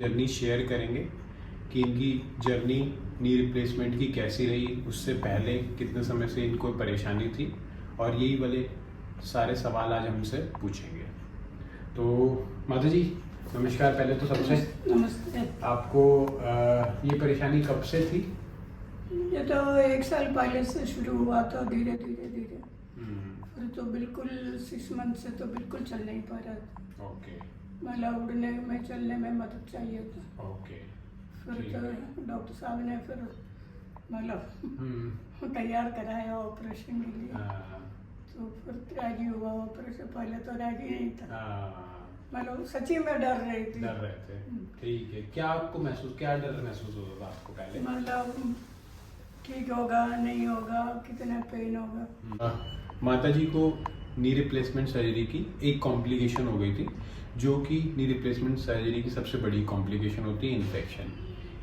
Journey share करेंगे कि इनकी जर्नी नी रिप्लेसमेंट की कैसी रही, उससे पहले कितने समय से इनको परेशानी थी, और यही वाले सारे सवाल आज हमसे पूछेंगे। तो माता जी नमस्कार। पहले तो सबसे नमस्ते। आपको ये परेशानी कब से थी? ये तो 1 साल पहले से शुरू हुआ था, धीरे धीरे धीरे। फिर तो बिल्कुल 6 मंथ से तो बिल्कुल चल नहीं पा रहा था। ओके मतलब उड़ने में चलने में मदद चाहिए था। ओके। फिर तो डॉक्टर साहब ने फिर मतलब तैयार कराया ऑपरेशन के लिए। तो फिर राजी हुआ ऑपरेशन। पहले तो राजी नहीं था, मतलब सच्ची में डर रही थी। डर रहे थे, ठीक है। क्या डर महसूस होता था आपको पहले? मतलब ठीक होगा नहीं होगा, कितना पेन होगा। माता जी को नी रिप्लेसमेंट सर्जरी की एक कॉम्प्लिकेशन हो गई थी, जो कि नी रिप्लेसमेंट सर्जरी की सबसे बड़ी कॉम्प्लिकेशन होती है इन्फेक्शन।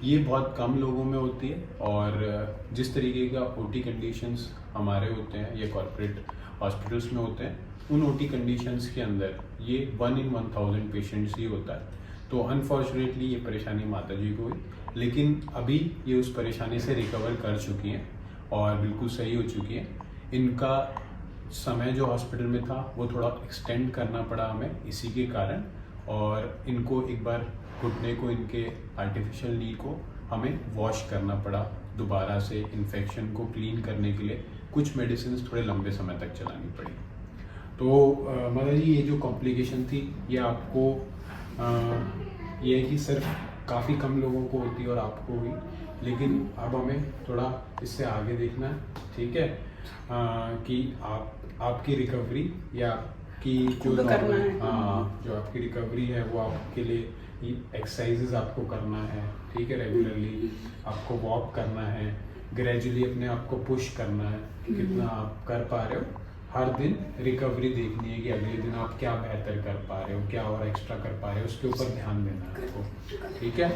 ये बहुत कम लोगों में होती है, और जिस तरीके का ओटी कंडीशंस हमारे होते हैं या कॉर्पोरेट हॉस्पिटल्स में होते हैं, उन ओटी कंडीशंस के अंदर ये 1 in 1000 पेशेंट्स ही होता है। तो अनफॉर्चुनेटली ये परेशानी माता जी को हुई, लेकिन अभी ये उस परेशानी से रिकवर कर चुकी हैं और बिल्कुल सही हो चुकी हैं। इनका समय जो हॉस्पिटल में था वो थोड़ा एक्सटेंड करना पड़ा हमें इसी के कारण, और इनको एक बार घुटने को, इनके आर्टिफिशियल नी को हमें वॉश करना पड़ा दोबारा से। इन्फेक्शन को क्लीन करने के लिए कुछ मेडिसिन थोड़े लंबे समय तक चलानी पड़ी। तो मदर जी ये जो कॉम्प्लिकेशन थी ये आपको ये है कि सिर्फ काफ़ी कम लोगों को होती है और आपको हुई, लेकिन अब हमें थोड़ा इससे आगे देखना है, ठीक है? कि आपकी रिकवरी या आपकी जो जो आपकी रिकवरी है वो आपके लिए एक्सरसाइजेज आपको करना है, ठीक है? रेगुलरली आपको वॉक करना है, ग्रेजुअली अपने आप को पुश करना है कि कितना आप कर पा रहे हो। हर दिन रिकवरी देखनी है कि अगले दिन आप क्या बेहतर कर पा रहे हो, क्या और एक्स्ट्रा कर पा रहे हो, उसके ऊपर ध्यान देना है आपको, ठीक है?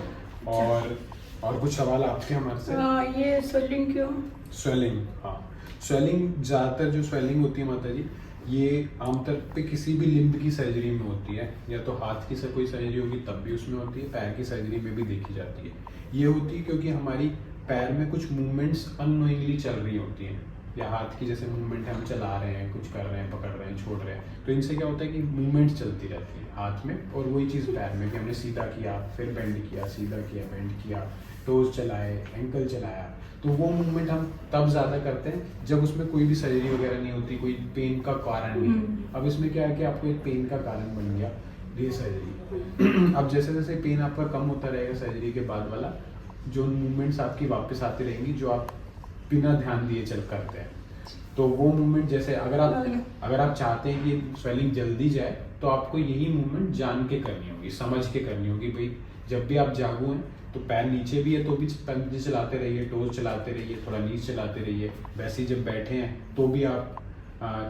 और कुछ सवाल आपके हमारे से? ये स्वेलिंग क्यों? स्वेलिंग, हाँ। स्वेलिंग, ज़्यादातर जो स्वेलिंग होती है माता जी, ये आमतौर पे किसी भी लिम्ब की सर्जरी में होती है, या तो हाथ की कोई सर्जरी होगी तब भी उसमें होती है, पैर की सर्जरी में भी देखी जाती है। ये होती है क्योंकि हमारी पैर में कुछ मूवमेंट्स अननोइंगली चल रही होती हैं, या हाथ की जैसे मूवमेंट हम चला रहे हैं, कुछ कर रहे हैं, पकड़ रहे हैं, छोड़ रहे हैं, तो इनसे क्या होता है कि मूवमेंट्स चलती रहती है हाथ में, और वही चीज़ पैर में कि हमने सीधा किया, फिर बेंड किया, सीधा किया, बेंड किया, टोज चलाए, एंकल चलाया। तो वो मूवमेंट हम तब ज़्यादा करते हैं जब उसमें कोई भी सर्जरी वगैरह नहीं होती, कोई पेन का कारण नहीं है। अब इसमें क्या है कि आपको एक पेन का कारण बन गया ये सर्जरी। अब जैसे जैसे पेन आपका कम होता रहेगा सर्जरी के बाद वाला, जो मूवमेंट्स आपकी वापस आती रहेंगी जो आप बिना ध्यान दिए चल करते हैं, तो वो मूवमेंट जैसे अगर आप चाहते हैं कि स्वेलिंग जल्दी जाए, तो आपको यही मूवमेंट जान के करनी होगी, समझ के करनी होगी। भाई जब भी आप जागो हैं तो पैर नीचे भी है तो भी पंजे चलाते रहिए, टोज चलाते रहिए, थोड़ा नीचे चलाते रहिए। वैसे ही जब बैठे हैं तो भी आप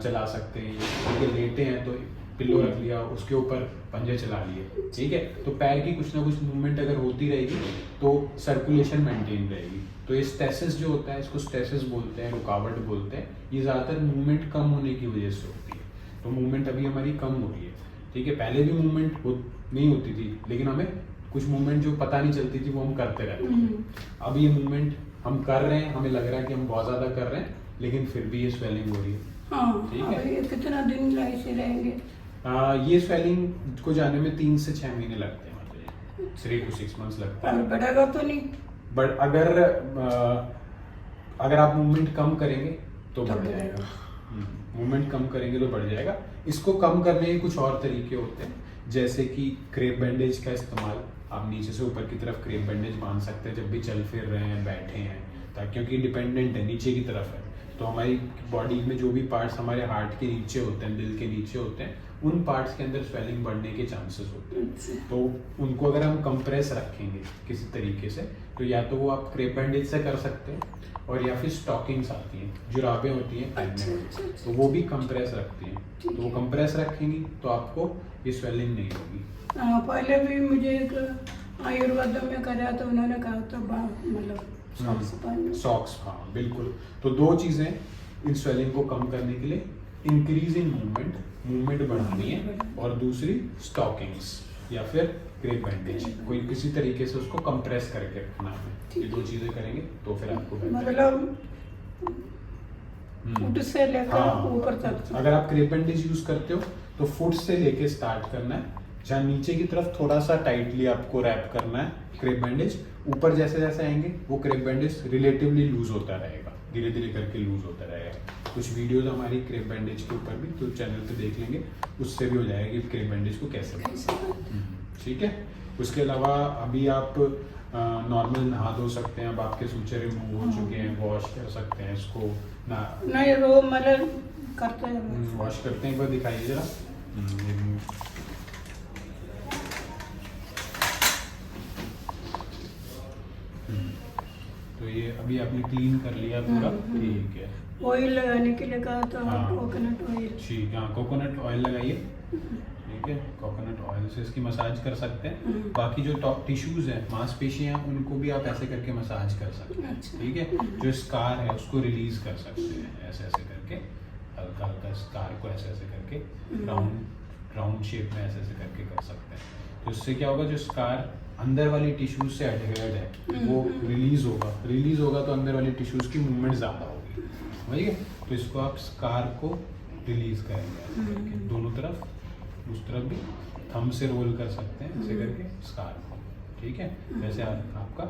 चला सकते हैं, क्योंकि लेटे हैं तो पिल्लो रख लिया, उसके ऊपर पंजे चला लिए, ठीक है? तो पैर की कुछ ना कुछ मूवमेंट अगर होती रहेगी तो सर्कुलेशन मेंटेन रहेगी। तो ये स्टेसिस जो होता है, इसको स्टेसिस बोलते हैं, रुकावट बोलते हैं। ये ज़्यादातर मूवमेंट कम होने की वजह से होती है। तो मूवमेंट अभी हमारी कम हो रही है, ठीक है? पहले भी मूवमेंट नहीं होती थी, लेकिन हमें कुछ मूवमेंट जो पता नहीं चलती थी वो हम करते रहते थे। अब ये मूवमेंट हम कर रहे हैं, हमें लग रहा है कि हम बहुत ज़्यादा कर रहे हैं, लेकिन फिर भी ये स्वेलिंग हो रही है। हाँ, ठीक है? ये कितना दिन ऐसे रहेंगे? ये स्वेलिंग को जाने में 3 से 6 महीने लगते हैं, मतलब 3 to 6 months लगता है। बढ़ेगा तो नहीं? बट अगर आप मूवमेंट कम करेंगे तो बढ़ जाएगा। मूवमेंट कम करेंगे तो बढ़ जाएगा। इसको कम करने के कुछ और तरीके होते हैं, जैसे कि क्रेप बैंडेज का इस्तेमाल। आप नीचे से ऊपर की तरफ क्रेप बैंडेज बांध सकते हैं जब भी चल फिर रहे हैं, बैठे हैं, ताकि क्योंकि डिपेंडेंट है, नीचे की तरफ है, तो हमारी बॉडी में जो भी पार्ट्स हमारे हार्ट के नीचे होते हैं, दिल के नीचे होते हैं, उन पार्ट्स के अंदर स्वेलिंग बढ़ने के चांसेस होते हैं। तो उनको अगर हम कंप्रेस रखेंगे किसी तरीके से, तो या तो वो आप क्रेप बैंडेज से कर सकते हैं, और या फिर स्टॉकिंग्स आती हैं, जुराबें होती हैं पहनने वाली, तो वो भी कंप्रेस रखती हैं। तो वो कंप्रेस रखेंगी तो आपको ये स्वेलिंग नहीं होगी। पहले भी मुझे एक आयुर्वेद में करा तो उन्होंने कहा था मतलब सॉक्स, हाँ बिल्कुल। तो 2 चीज़ें इन स्वेलिंग को कम करने के लिए, इंक्रीज इन मूवमेंट बढ़ानी है, और दूसरी स्टॉकिंग्स या फिर क्रेप बैंडेज, कोई किसी तरीके से उसको कंप्रेस करके रखना है। ये दो चीजें करेंगे तो फिर आपको मतलब फुट से लेकर ऊपर तक। अगर आप क्रेप बैंडेज यूज करते हो तो फुट से लेके स्टार्ट करना है, जहाँ नीचे की तरफ थोड़ा सा टाइटली आपको रैप करना है क्रेप बैंडेज। ऊपर जैसे जैसे आएंगे वो क्रेप बैंडेज रिलेटिवली लूज होता रहेगा, धीरे धीरे करके लूज होता रहेगा। कुछ वीडियोज हमारी क्रेप बैंडेज के ऊपर भी तो चैनल पे देख लेंगे, उससे भी हो जाएगा कि क्रेप बैंडेज को कैसे बनाना। ठीक है। उसके अलावा अभी आप नॉर्मल नहा धो सकते हैं, अब आपके सूचे रिमूव हो चुके हैं, वॉश कर सकते हैं इसको ना। नहीं वो मतलब करते हैं, वॉश करते हैं, एक बार दिखाइए जरा। तो ये अभी आपने क्लीन कर लिया पूरा, ठीक है। ऑयल लगाने के लिए कहा तो कोकोनट ऑयल। ठीक है, कोकोनट ऑयल लगाइए। ठीक है, कोकोनट ऑयल से इसकी मसाज कर सकते हैं। बाकी जो टॉप टिश्यूज हैं, मांसपेशियां, उनको भी आप ऐसे करके मसाज कर सकते हैं। ठीक है, जो स्कार है उसको रिलीज कर सकते हैं ऐसे ऐसे करके, हल्का हल्का स्कार को ऐसे ऐसे करके राउंड शेप में ऐसे ऐसे करके कर सकते हैं। तो इससे क्या होगा, जो स्कार अंदर वाली टिश्यूज से एडहेर्ड है वो रिलीज होगा तो अंदर वाली टिश्यूज की मूवमेंट ज़्यादा होगी, समझिए। तो इसको आप स्कार को रिलीज करेंगे ऐसे करके, दोनों तरफ, उस तरफ भी थंब से रोल कर सकते हैं ऐसे करके स्कार को। ठीक है, वैसे आपका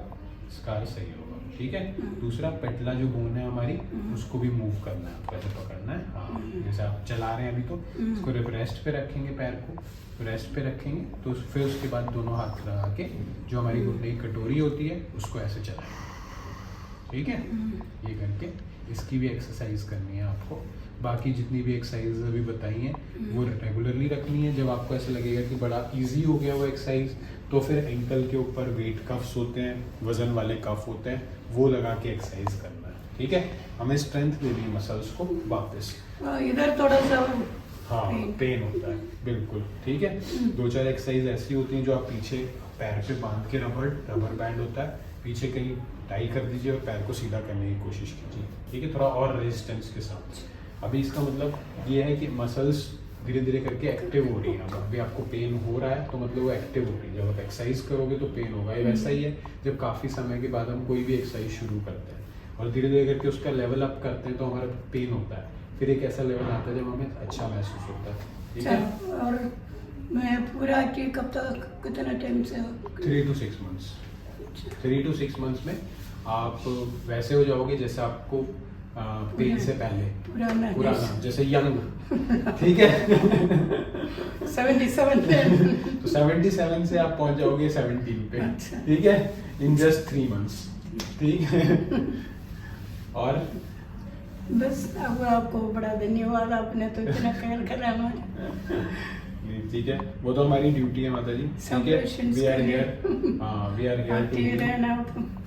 स्कार सही होगा। ठीक है। दूसरा, पेटला जो बोन है हमारी, उसको भी मूव करना है, आपको ऐसे पकड़ना है। हाँ, जैसे आप चला रहे हैं अभी, तो इसको रेस्ट पे रखेंगे, पैर को रेस्ट पे रखेंगे, तो फिर उसके बाद दोनों हाथ लगा के जो हमारी घुटने की कटोरी होती है उसको ऐसे चलाएंगे। ठीक है, ये करके इसकी भी एक्सरसाइज करनी है आपको। बाकी जितनी भी एक्सरसाइज अभी बताई हैं वो रेगुलरली रखनी है। जब आपको ऐसा लगेगा कि बड़ा इजी हो गया वो एक्सरसाइज, तो फिर एंकल के ऊपर वेट कफ्स होते हैं, वजन वाले कफ होते हैं, वो लगा के एक्सरसाइज करना है। ठीक है, हमें स्ट्रेंथ देनी है मसल्स को वापस। इधर थोड़ा सा पेन होता है, बिल्कुल। ठीक है, 2-4 एक्सरसाइज ऐसी होती हैं जो आप पीछे पैर पे बांध के, रबर बैंड होता है, पीछे कहीं टाई कर दीजिए और पैर को सीधा करने की कोशिश कीजिए। ठीक है, थोड़ा और रेजिस्टेंस के साथ। अभी इसका मतलब ये है कि मसल्स धीरे धीरे करके एक्टिव हो रही है। अभी आपको पेन हो रहा है तो मतलब वो एक्टिव हो रही है। जब आप एक्सरसाइज करोगे तो पेन होगा। ये वैसा ही है जब काफ़ी समय के बाद हम कोई भी एक्सरसाइज शुरू करते हैं और धीरे धीरे करके उसका लेवल अप करते हैं तो हमारा पेन होता है, फिर एक ऐसा लेवल आता है जब हमें अच्छा महसूस होता है। ठीक है, और मैं पूरा कि कब तक, कितना टाइम से? 3 to 6 months। 3 to 6 months में आप वैसे हो जाओगे जैसे आपको पेन से पहले, पुराना जैसे यंग। ठीक है। 77 पे तो 77 से आप पहुंच जाओगे 17 पे। ठीक है, इन जस्ट 3 months। ठीक है, और बस अब आपको बड़ा धन्यवाद, आपने तो इतना केयर करा हमारा। ठीक है, वो तो हमारी ड्यूटी है माता जी। ठीक है, we are here to heal.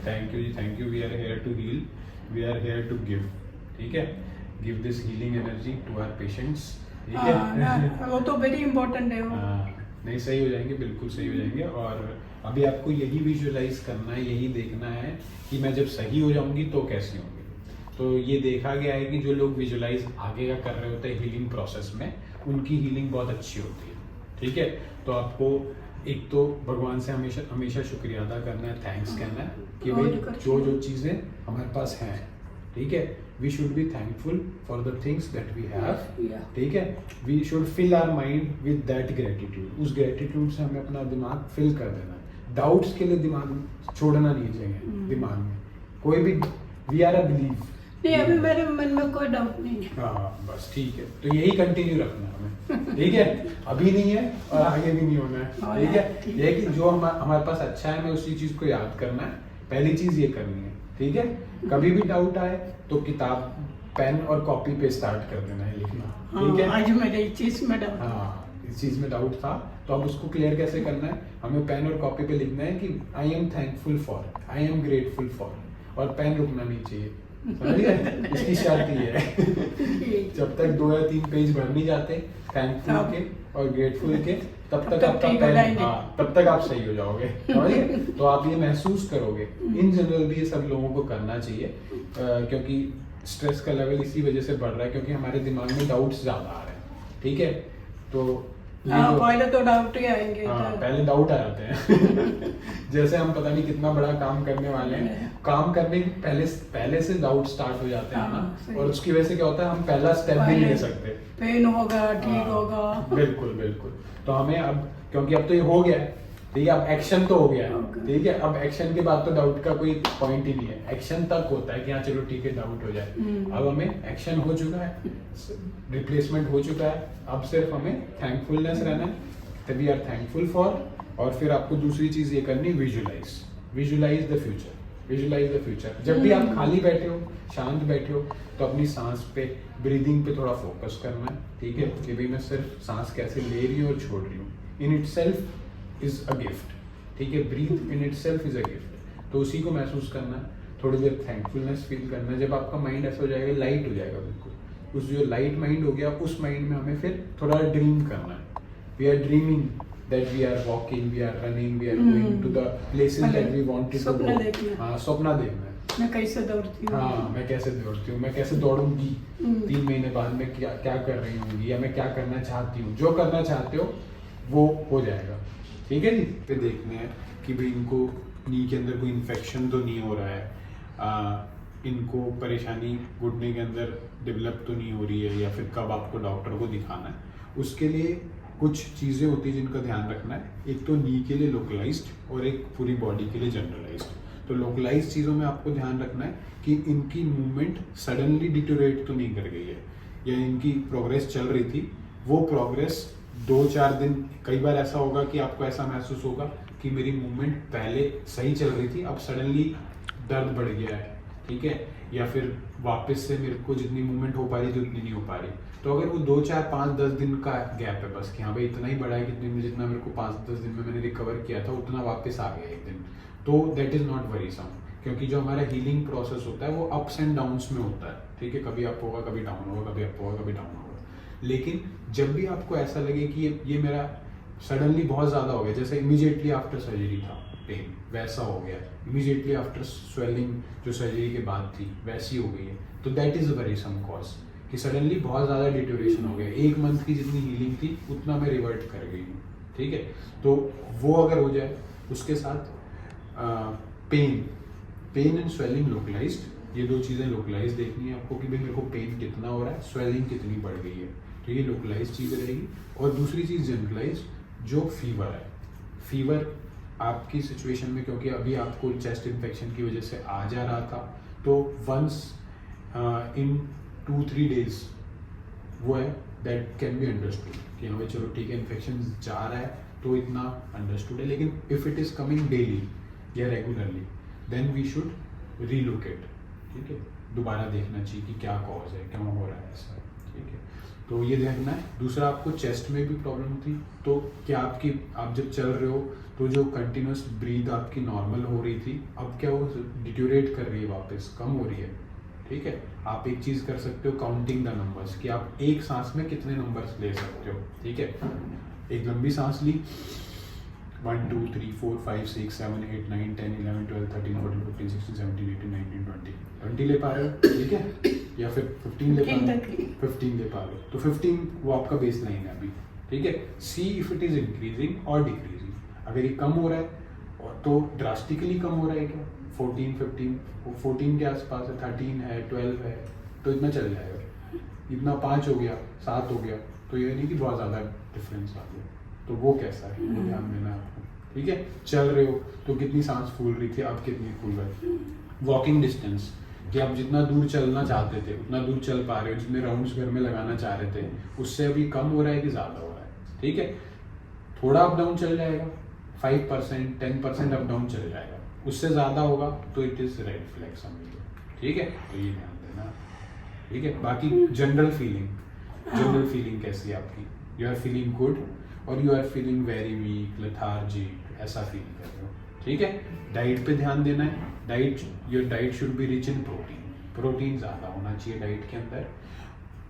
Thank you जी, thank you. We are here to heal, we are here to give. ठीक है, give this healing energy to our patients. ठीक है, वो तो वेरी इंपॉर्टेंट है वो। नहीं, सही हो जाएंगे, बिल्कुल सही हो जाएंगे। और अभी आपको यही विजुअलाइज करना है, यही देखना है कि मैं जब सही हो जाऊंगी तो कैसी होंगी। तो ये देखा गया है कि जो लोग विजुअलाइज आगे का कर रहे होते हैं हीलिंग प्रोसेस में, उनकी हीलिंग बहुत अच्छी होती है। ठीक है, तो आपको एक तो भगवान से हमेशा हमेशा शुक्रिया अदा करना है, थैंक्स कहना है कि भाई जो चीज़ें हमारे पास हैं, ठीक है, we should be thankful for the things that we have. ठीक है, we should fill our mind with that gratitude. उस ग्रेटिट्यूड से हमें अपना दिमाग फिल कर देना है। डाउट्स के लिए दिमाग छोड़ना नहीं चाहिए दिमाग में कोई भी। We are a believe. नहीं, अभी मेरे मन में कोई डाउट नहीं है। हाँ, बस ठीक है, तो यही कंटिन्यू रखना है हमें। ठीक है, अभी नहीं है और आगे भी नहीं होना है। ठीक है, ये कि जो हमारे पास अच्छा है, हमें उसी चीज को याद करना है, पहली चीज ये करनी है। ठीक है, कभी भी डाउट आए तो किताब, पेन और कॉपी पे स्टार्ट कर देना है लिखना। ठीक है, आज मेरे इस चीज में डाउट, इस चीज में डाउट था तो अब उसको क्लियर कैसे करना है, हमें पेन और कॉपी पे लिखना है कि I am thankful for, I am grateful for, और पेन रुकना नहीं चाहिए। समझिए, इसकी शर्त ये है। जब तक 2 या 3 पेज भर नहीं जाते थैंकफुल के और ग्रेटफुल के, तब तक आपका पेन, तब तक आप सही हो जाओगे। समझिए, तो आप ये महसूस करोगे। इन जनरल भी ये सब लोगों को करना चाहिए, क्योंकि स्ट्रेस का लेवल इसी वजह से बढ़ रहा है क्योंकि हमारे दिमाग में डाउट्स ज़्यादा आ रहे हैं। ठीक है, तो हाँ, तो- पहले तो डाउट ही आएंगे। हाँ, तो पहले डाउट आ जाते हैं जैसे हम पता नहीं कितना बड़ा काम करने वाले हैं, काम करने के पहले से डाउट स्टार्ट हो जाते हैं हाँ, ना, सही। और उसकी वजह से क्या होता है, हम पहला स्टेप भी नहीं ले पहले सकते। पेन होगा, ठीक हाँ, होगा। बिल्कुल बिल्कुल। तो हमें अब, क्योंकि अब तो ये हो गया है, ठीक है, अब एक्शन तो हो गया है, Okay. ठीक है, अब एक्शन के बाद तो डाउट का कोई पॉइंट ही नहीं है, एक्शन तक होता है कि हाँ चलो ठीक है डाउट हो जाए। अब हमें एक्शन हो चुका है, रिप्लेसमेंट हो चुका है, अब सिर्फ हमें थैंकफुलनेस रहना है, तभी आर थैंकफुल फॉर। और फिर आपको दूसरी चीज ये करनी, visualise the future, visualise the future. जब भी आप खाली बैठे हो, शांत बैठे हो, तो अपनी सांस पे, ब्रीदिंग पे थोड़ा फोकस करना है, ठीक है, कि भाई मैं सिर्फ सांस कैसे ले रही हूँ और छोड़ रही हूँ। In itself is a gift, ठीक है, breath in itself is a gift. तो उसी को महसूस करना है, थोड़ी देर थैंकफुलनेस फील करना है। जब आपका माइंड ऐसा हो जाएगा, लाइट हो जाएगा बिल्कुल, उस जो लाइट माइंड हो गया, उस माइंड में हमें फिर थोड़ा ड्रीम करना है। We are dreaming that we are walking, we are running, we are going to the places that we wanted to सपना go। देखना। हाँ, सपना देखना है। मैं कैसे दौड़ती हूँ। हाँ, मैं कैसे दौड़ती हूँ, मैं कैसे दौड़ूंगी 3 महीने बाद, मैं क्या क्या कर रही होंगी, या मैं क्या करना चाहती हूँ। जो करना चाहते हो वो हो जाएगा, ठीक है जी। फिर देखने हैं कि भाई इनको नी के अंदर कोई इन्फेक्शन तो नहीं हो रहा है, इनको परेशानी घुटने के अंदर डेवलप तो नहीं हो रही है, या फिर कब आपको डॉक्टर को दिखाना है। उसके लिए कुछ चीज़ें होती हैं जिनका ध्यान रखना है। एक तो नी के लिए लोकलाइज्ड और एक पूरी बॉडी के लिए जनरलाइज्ड। तो लोकलाइज्ड चीज़ों में आपको ध्यान रखना है कि इनकी मूवमेंट सडनली डिटोरेट तो नहीं कर गई है, या इनकी प्रोग्रेस चल रही थी, वो प्रोग्रेस 2-4 दिन, कई बार ऐसा होगा कि आपको ऐसा महसूस होगा कि मेरी मूवमेंट पहले सही चल रही थी, अब सडनली दर्द बढ़ गया है, ठीक है, या फिर वापस से मेरे को जितनी मूवमेंट हो पा रही थी उतनी नहीं हो पा रही। तो अगर वो 2-4-5-10 दिन का गैप है बस, कि हाँ भाई इतना ही बड़ा है कि जितना मेरे को 5-10 दिन में मैंने रिकवर किया था उतना वापस आ गया एक दिन, तो दैट इज नॉट वरीसम। क्योंकि जो हमारा हीलिंग प्रोसेस होता है वो अप्स एंड डाउन्स में होता है, ठीक है, कभी अप होगा, कभी डाउन होगा, कभी अप होगा, कभी डाउन होगा। लेकिन जब भी आपको ऐसा लगे कि ये मेरा सडनली बहुत ज़्यादा हो गया, जैसे इमीडिएटली आफ्टर सर्जरी था पेन, वैसा हो गया, इमीडिएटली आफ्टर स्वेलिंग जो सर्जरी के बाद थी वैसी हो गई है, तो that is a worrisome cause, कि सडनली बहुत ज़्यादा डिटोरेशन हो गया, 1 मंथ की जितनी हीलिंग थी उतना मैं रिवर्ट कर गई हूँ, ठीक है। तो वो अगर हो जाए, उसके साथ पेन एंड स्वेलिंग लोकलाइज्ड, ये 2 चीज़ें लोकलाइज देखनी है आपको कि भाई मेरे को पेन कितना हो रहा है, स्वेलिंग कितनी बढ़ गई है, तो ये लोकलाइज चीज़ रहेगी। और दूसरी चीज़ जनरलाइज, जो फीवर है, फीवर आपकी सिचुएशन में, क्योंकि अभी आपको चेस्ट इन्फेक्शन की वजह से आ जा रहा था, तो वंस इन 2-3 डेज वो है दैट कैन बी अंडरस्टूड कि हाँ भाई चलो ठीक है, इन्फेक्शन जा रहा है तो इतना अंडरस्टूड है। लेकिन if it is coming daily या regularly, then we should relocate, ठीक है, दोबारा देखना चाहिए कि क्या कॉज है, क्यों हो रहा है ऐसा, ठीक है। तो ये देखना है। दूसरा, आपको चेस्ट में भी प्रॉब्लम थी, तो क्या आप जब चल रहे हो तो जो कंटिन्यूस ब्रीथ आपकी नॉर्मल हो रही थी, अब क्या वो डिटोरेट कर रही है, वापस कम हो रही है, ठीक है। आप एक चीज़ कर सकते हो, काउंटिंग द नंबर्स, कि आप एक सांस में कितने नंबर्स ले सकते हो, ठीक है। एक लंबी सांस ली, 1 2 3 4 5 6 7 8 9 10 11 12 13 14 15 16 17 18 19 20 ले पा रहे हो, ठीक है, या फिर 15 ले पा रहे हो, 15 ले पा रहे हो, तो 15 वो आपका बेस लाइन है अभी, ठीक है। See if it is increasing और डिक्रीजिंग, अगर ये कम हो रहा है तो ड्रास्टिकली कम हो रहा है क्या, 14 के आसपास है, 13 है, 12 है, तो इतना चल जाएगा। इतना 5 हो गया, 7 हो गया, तो ये नहीं कि बहुत ज़्यादा डिफरेंस आ गया, तो वो कैसा है वो ध्यान देना है आपको, ठीक है। चल रहे हो तो कितनी सांस फूल रही थी, अब कितनी फूल रही है। वॉकिंग डिस्टेंस, कि आप जितना दूर चलना चाहते थे उतना दूर चल पा रहे हो, जितने राउंड्स घर में लगाना चाह रहे थे उससे अभी कम हो रहा है कि ज़्यादा हो रहा है, ठीक है। थोड़ा अप डाउन चल जाएगा, 5% 10% अप डाउन चल जाएगा, उससे ज़्यादा होगा तो इट इज़ रेड फ्लैग समझ लो, ठीक है। तो ये ध्यान देना, ठीक है। बाकी जनरल फीलिंग कैसी है आपकी, यू आर फीलिंग गुड और you are feeling very weak, lethargic, ऐसा फील कर रहे हो, ठीक है। डाइट पे ध्यान देना है, your diet should be rich in protein ज़्यादा होना चाहिए डाइट के अंदर,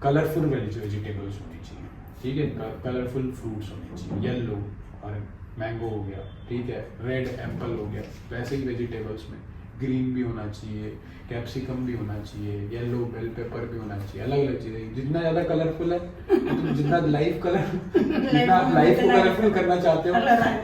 कलरफुल वेजिटेबल्स होनी चाहिए, ठीक है, कलरफुल फ्रूट्स होने चाहिए, येलो और मैंगो हो गया, ठीक है, रेड एप्पल हो गया, वैसे ही वेजिटेबल्स में ग्रीन भी होना चाहिए, कैप्सिकम भी होना चाहिए, येलो बेल पेपर भी होना चाहिए, अलग अलग चीजें। जितना ज्यादा कलरफुल है तो जितना लाइफ कलर जितना आप लाइफ को कलरफुल करना चाहते हो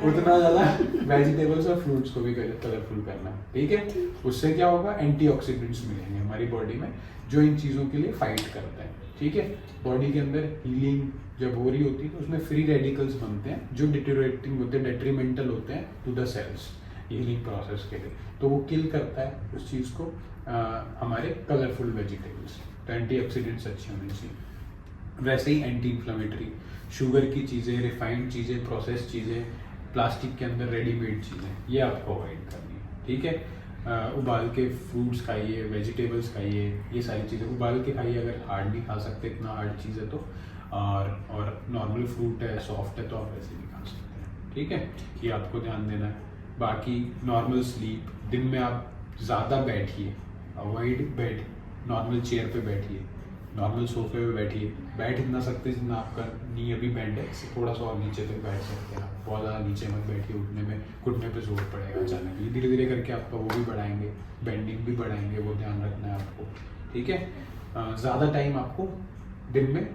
उतना ज्यादा वेजिटेबल्स और फ्रूट्स को भी कलरफुल करना है, ठीक है। उससे क्या होगा, एंटीऑक्सीडेंट्स मिलेंगे हमारी बॉडी में जो इन चीजों के लिए फाइट करता है, ठीक है। बॉडी के अंदर हीलिंग जब हो रही होती है तो उसमें फ्री रेडिकल्स बनते हैं जो डिटेरियोरेटिंग होते हैं, डेट्रीमेंटल होते हैं to the self healing process के लिए, तो वो किल करता है उस चीज़ को हमारे कलरफुल वेजिटेबल्स। तो एंटीऑक्सीडेंट्स अच्छी होनी चाहिए। वैसे ही एंटी इन्फ्लेमेटरी, शुगर की चीज़ें, रिफाइंड चीज़ें, प्रोसेस चीज़ें, प्लास्टिक के अंदर रेडीमेड चीज़ें, ये आपको अवॉइड करनी है, ठीक है। उबाल के फ्रूट्स खाइए, वेजिटेबल्स खाइए, ये सारी चीज़ें उबाल के खाइए अगर हार्ड नहीं खा सकते, इतना हार्ड चीज़ है तो। और नॉर्मल फ्रूट है, सॉफ्ट है तो आप वैसे भी खा सकते हैं, ठीक है। ये आपको ध्यान देना है। बाकी नॉर्मल स्लीप, दिन में आप ज़्यादा बैठिए, अवॉइड बेड, नॉर्मल चेयर पे बैठिए, नॉर्मल सोफे पे बैठिए, बैठ इतना सकते हैं जितना आपका नी अभी बेंड है, इससे थोड़ा सा और नीचे तक बैठ सकते हैं आप। बहुत ज़्यादा नीचे मत बैठिए, उठने में घुटने पे जोर पड़ेगा अचानक। ये धीरे धीरे करके आपका वो भी बढ़ाएंगे, बेंडिंग भी बढ़ाएंगे, वो ध्यान रखना है आपको, ठीक है। ज़्यादा टाइम आपको दिन में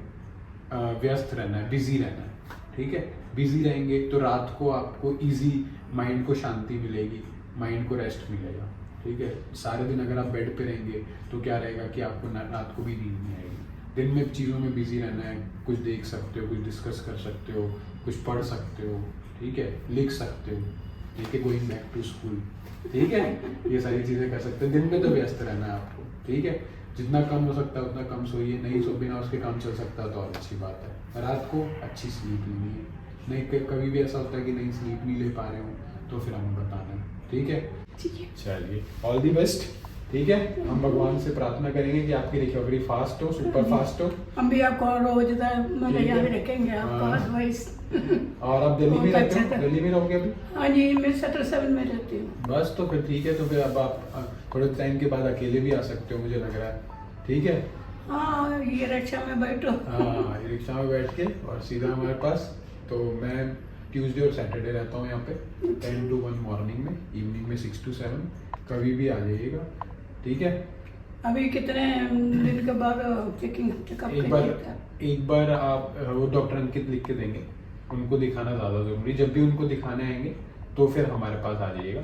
व्यस्त रहना है, बिजी रहना है, ठीक है। बिजी रहेंगे तो रात को आपको इजी, माइंड को शांति मिलेगी, माइंड को रेस्ट मिलेगा, ठीक है। सारे दिन अगर आप बेड पे रहेंगे तो क्या रहेगा कि आपको रात को भी नींद नहीं आएगी। दिन में चीज़ों में बिजी रहना है, कुछ देख सकते हो, कुछ डिस्कस कर सकते हो, कुछ पढ़ सकते हो, ठीक है, लिख सकते हो, ठीक है, गोइंग बैक टू स्कूल, ठीक है, ये सारी चीज़ें कर सकते हो। दिन में तो व्यस्त रहना है आपको, ठीक है। जितना कम हो सकता है उतना कम सोइए, नहीं सो बिना उसके काम चल सकता है तो और अच्छी बात है। रात को अच्छी स्लीप लेनी है, नहीं कभी भी ऐसा होता है कि नहीं स्लीप नहीं ले पा रहे हो तो फिर हमें बताना, ठीक है। चलिए, ऑल दी बेस्ट, ठीक है। हम भगवान से प्रार्थना करेंगे कि आपकी रिकवरी फास्ट हो, सुपर फास्ट हो। हम भी आपको रोज मतलब याद रखेंगे आपका एडवाइस। और आप दिल्ली में रहते हो? दिल्ली में रहोगे अभी? हाँ जी, मैं सेक्टर 7 में रहती हूँ। बस तो फिर ठीक है, तो फिर अब आप थोड़े टाइम के बाद अकेले भी आ सकते हो, मुझे लग रहा है, ठीक है। हाँ, ये रिक्शा में बैठो। हाँ, रिक्शा में बैठ के और सीधा हमारे पास। तो मैं ट्यूसडे और सैटरडे रहता हूँ यहाँ पे 10 to 1 मॉर्निंग में, इवनिंग में 6 to 7, कभी भी आ जाइएगा, ठीक है। अभी कितने दिन के बाद चेकअप एक बार आप वो डॉक्टर अंकित लिख के देंगे, उनको दिखाना ज़्यादा ज़रूरी। जब भी उनको दिखाने आएंगे तो फिर हमारे पास आ जाइएगा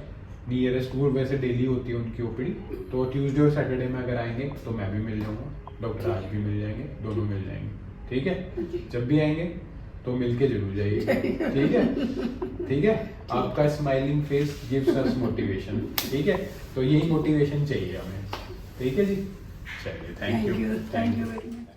नियरेस्ट। वो वैसे डेली होती है उनकी ओपीडी, तो ट्यूसडे और सैटरडे में अगर आएंगे तो मैं भी मिल जाऊँगा, डॉक्टर आज भी मिल जाएंगे, दोनों मिल जाएंगे, ठीक है। जब भी आएंगे तो मिलके जरूर जाइए, ठीक है, ठीक है। आपका smiling face gives us motivation, ठीक है। तो यही मोटिवेशन चाहिए हमें, ठीक है जी। चलिए, थैंक यू वेरी मच।